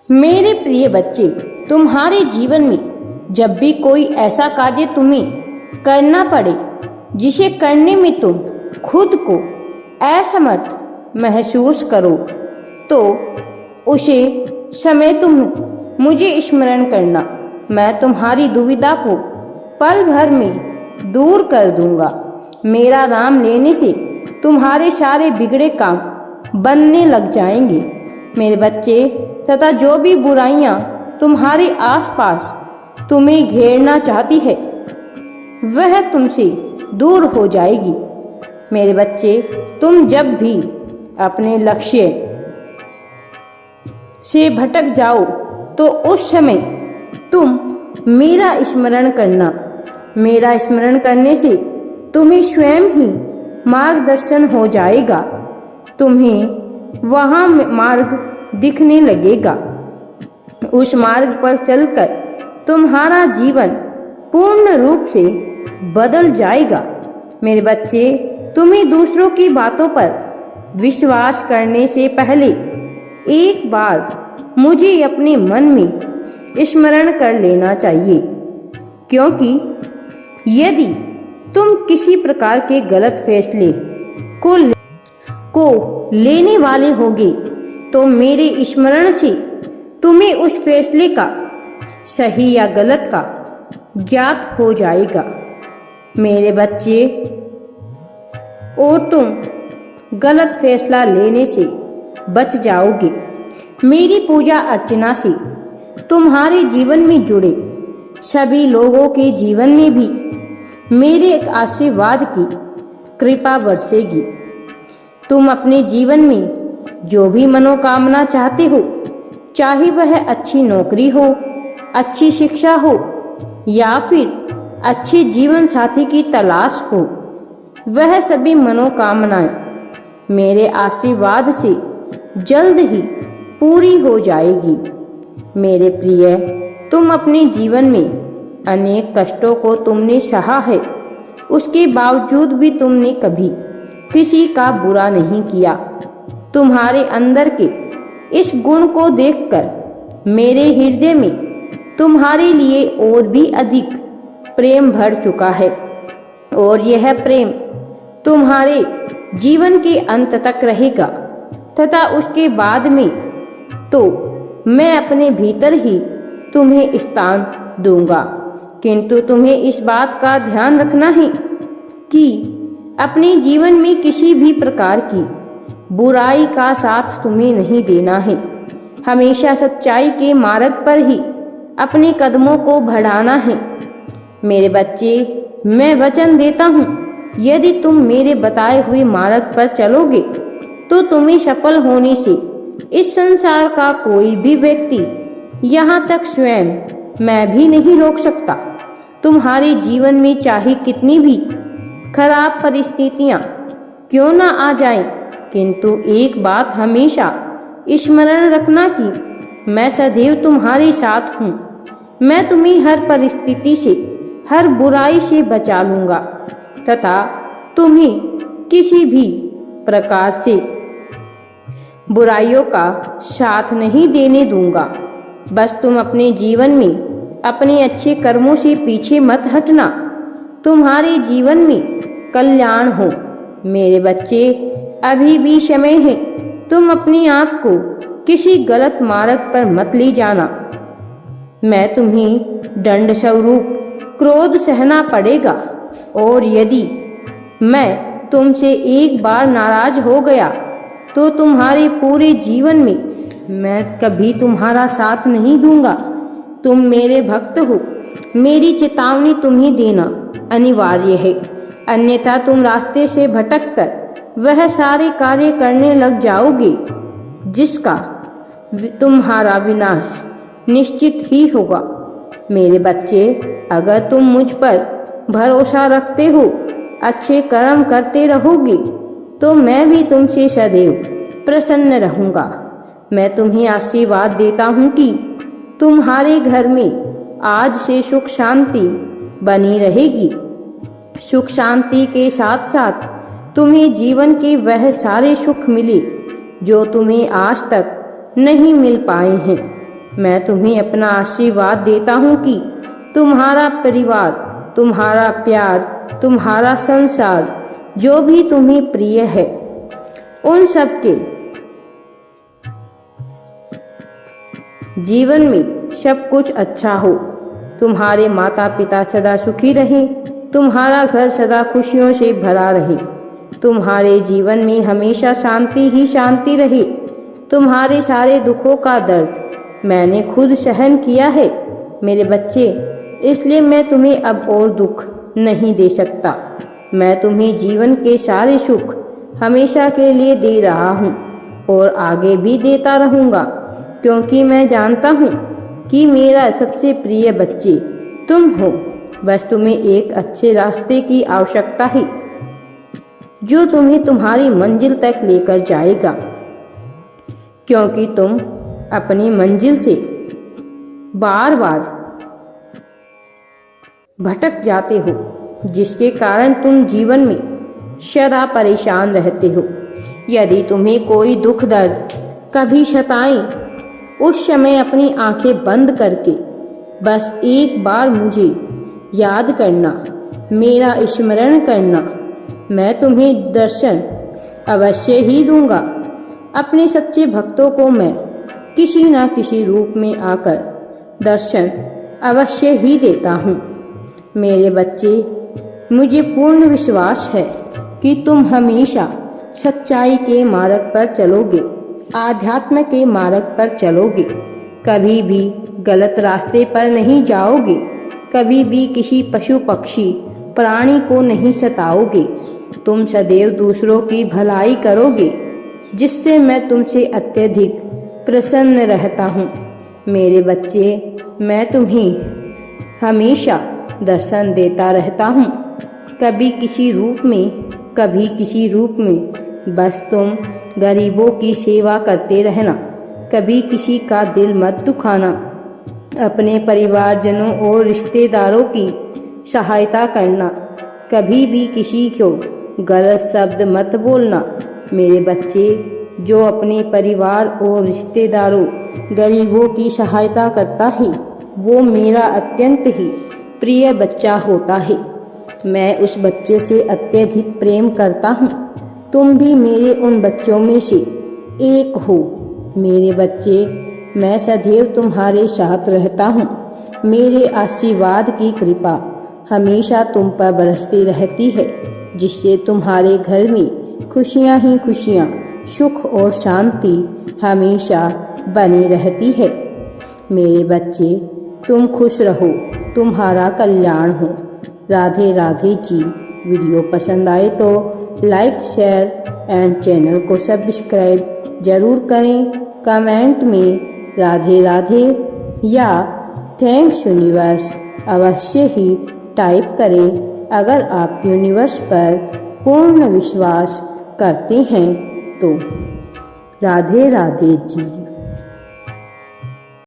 मेरे प्रिय बच्चे, तुम्हारे जीवन में जब भी कोई ऐसा कार्य तुम्हें करना पड़े जिसे करने में तुम खुद को असमर्थ महसूस करो, तो उसे समय तुम मुझे स्मरण करना। मैं तुम्हारी दुविधा को पल भर में दूर कर दूंगा। मेरा नाम लेने से तुम्हारे सारे बिगड़े काम बनने लग जाएंगे मेरे बच्चे, तथा जो भी बुराइयां तुम्हारे आसपास तुम्हें घेरना चाहती है वह तुमसे दूर हो जाएगी मेरे बच्चे। तुम जब भी अपने लक्ष्य से भटक जाओ तो उस समय तुम मेरा स्मरण करना। मेरा स्मरण करने से तुम्हें स्वयं ही मार्गदर्शन हो जाएगा। तुम्हें वहाँ मार्ग दिखने लगेगा। उस मार्ग पर चलकर तुम्हारा जीवन पूर्ण रूप से बदल जाएगा मेरे बच्चे। तुम्हें दूसरों की बातों पर विश्वास करने से पहले एक बार मुझे अपने मन में स्मरण कर लेना चाहिए, क्योंकि यदि तुम किसी प्रकार के गलत फैसले को लेने वाले होगे तो मेरे स्मरण से तुम्हें उस फैसले का सही या गलत का ज्ञात हो जाएगा मेरे बच्चे, और तुम गलत फैसला लेने से बच जाओगे। मेरी पूजा अर्चना से तुम्हारे जीवन में जुड़े सभी लोगों के जीवन में भी मेरे एक आशीर्वाद की कृपा बरसेगी। तुम अपने जीवन में जो भी मनोकामना चाहते हो, चाहे वह अच्छी नौकरी हो, अच्छी शिक्षा हो या फिर अच्छे जीवन साथी की तलाश हो, वह सभी मनोकामनाएं मेरे आशीर्वाद से जल्द ही पूरी हो जाएगी मेरे प्रिय। तुम अपने जीवन में अनेक कष्टों को तुमने सहा है, उसके बावजूद भी तुमने कभी किसी का बुरा नहीं किया। तुम्हारे अंदर के इस गुण को देखकर मेरे हृदय में तुम्हारे लिए और भी अधिक प्रेम भर चुका है, और यह प्रेम तुम्हारे जीवन के अंत तक रहेगा, तथा उसके बाद में तो मैं अपने भीतर ही तुम्हें स्थान दूंगा। किंतु तुम्हें इस बात का ध्यान रखना है कि अपने जीवन में किसी भी प्रकार की बुराई का साथ तुम्हें नहीं देना है। हमेशा सच्चाई के मार्ग पर ही अपने कदमों को बढ़ाना है मेरे बच्चे। मैं वचन देता हूँ, यदि तुम मेरे बताए हुए मार्ग पर चलोगे तो तुम्हें सफल होने से इस संसार का कोई भी व्यक्ति, यहाँ तक स्वयं मैं भी नहीं रोक सकता। तुम्हारे जीवन में चाहे कितनी भी खराब परिस्थितियाँ क्यों ना आ जाएं, किंतु एक बात हमेशा स्मरण रखना कि मैं सदैव तुम्हारे साथ हूँ। मैं तुम्हें हर परिस्थिति से, हर बुराई से बचा लूँगा, तथा तुम्हें किसी भी प्रकार से बुराइयों का साथ नहीं देने दूंगा। बस तुम अपने जीवन में अपने अच्छे कर्मों से पीछे मत हटना। तुम्हारे जीवन में कल्याण हो मेरे बच्चे। अभी भी समय है, तुम अपने आप को किसी गलत मार्ग पर मत ले जाना। मैं तुम्हें दंड स्वरूप क्रोध सहना पड़ेगा, और यदि मैं तुमसे एक बार नाराज हो गया तो तुम्हारे पूरे जीवन में मैं कभी तुम्हारा साथ नहीं दूंगा। तुम मेरे भक्त हो, मेरी चेतावनी तुम्हें देना अनिवार्य है, अन्यथा तुम रास्ते से भटककर वह सारे कार्य करने लग जाओगे जिसका तुम्हारा विनाश निश्चित ही होगा मेरे बच्चे। अगर तुम मुझ पर भरोसा रखते हो, अच्छे कर्म करते रहोगे, तो मैं भी तुमसे सदैव प्रसन्न रहूँगा। मैं तुम्हें आशीर्वाद देता हूँ कि तुम्हारे घर में आज से सुख शांति बनी रहेगी। सुख शांति के साथ साथ तुम्हें जीवन के वह सारे सुख मिले जो तुम्हें आज तक नहीं मिल पाए हैं मैं तुम्हें अपना आशीर्वाद देता हूँ कि तुम्हारा परिवार, तुम्हारा प्यार, तुम्हारा संसार, जो भी तुम्हें प्रिय है, उन सब के जीवन में सब कुछ अच्छा हो। तुम्हारे माता पिता सदा सुखी रहें, तुम्हारा घर सदा खुशियों से भरा रहे, तुम्हारे जीवन में हमेशा शांति ही शांति रहे। तुम्हारे सारे दुखों का दर्द मैंने खुद सहन किया है मेरे बच्चे, इसलिए मैं तुम्हें अब और दुख नहीं दे सकता। मैं तुम्हें जीवन के सारे सुख हमेशा के लिए दे रहा हूँ और आगे भी देता रहूँगा, क्योंकि मैं जानता हूँ कि मेरा सबसे प्रिय बच्चे तुम हो। बस तुम्हें एक अच्छे रास्ते की आवश्यकता है जो तुम्हें तुम्हारी मंजिल तक लेकर जाएगा, क्योंकि तुम अपनी मंजिल से बार बार भटक जाते हो, जिसके कारण तुम जीवन में सदा परेशान रहते हो। यदि तुम्हें कोई दुख दर्द कभी सताए, उस समय अपनी आंखें बंद करके बस एक बार मुझे याद करना, मेरा स्मरण करना। मैं तुम्हें दर्शन अवश्य ही दूंगा। अपने सच्चे भक्तों को मैं किसी न किसी रूप में आकर दर्शन अवश्य ही देता हूँ। मेरे बच्चे, मुझे पूर्ण विश्वास है कि तुम हमेशा सच्चाई के मार्ग पर चलोगे, आध्यात्म के मार्ग पर चलोगे, कभी भी गलत रास्ते पर नहीं जाओगे, कभी भी किसी पशु पक्षी प्राणी को नहीं सताओगे। तुम सदैव दूसरों की भलाई करोगे, जिससे मैं तुमसे अत्यधिक प्रसन्न रहता हूँ। मेरे बच्चे, मैं तुम्हें हमेशा दर्शन देता रहता हूँ, कभी किसी रूप में, कभी किसी रूप में। बस तुम गरीबों की सेवा करते रहना, कभी किसी का दिल मत दुखाना, अपने परिवारजनों और रिश्तेदारों की सहायता करना, कभी भी किसी को गलत शब्द मत बोलना। मेरे बच्चे, जो अपने परिवार और रिश्तेदारों, गरीबों की सहायता करता है, वो मेरा अत्यंत ही प्रिय बच्चा होता है। मैं उस बच्चे से अत्यधिक प्रेम करता हूँ। तुम भी मेरे उन बच्चों में से एक हो। मेरे बच्चे, मैं सदैव तुम्हारे साथ रहता हूँ। मेरे आशीर्वाद की कृपा हमेशा तुम पर बरसती रहती है, जिससे तुम्हारे घर में खुशियाँ ही खुशियाँ, सुख और शांति हमेशा बनी रहती है। मेरे बच्चे, तुम खुश रहो, तुम्हारा कल्याण हो। राधे राधे जी। वीडियो पसंद आए तो लाइक, शेयर एंड चैनल को सब्सक्राइब जरूर करें। कमेंट में राधे राधे या थैंक्स यूनिवर्स अवश्य ही टाइप करें, अगर आप यूनिवर्स पर पूर्ण विश्वास करते हैं तो। राधे राधे जी।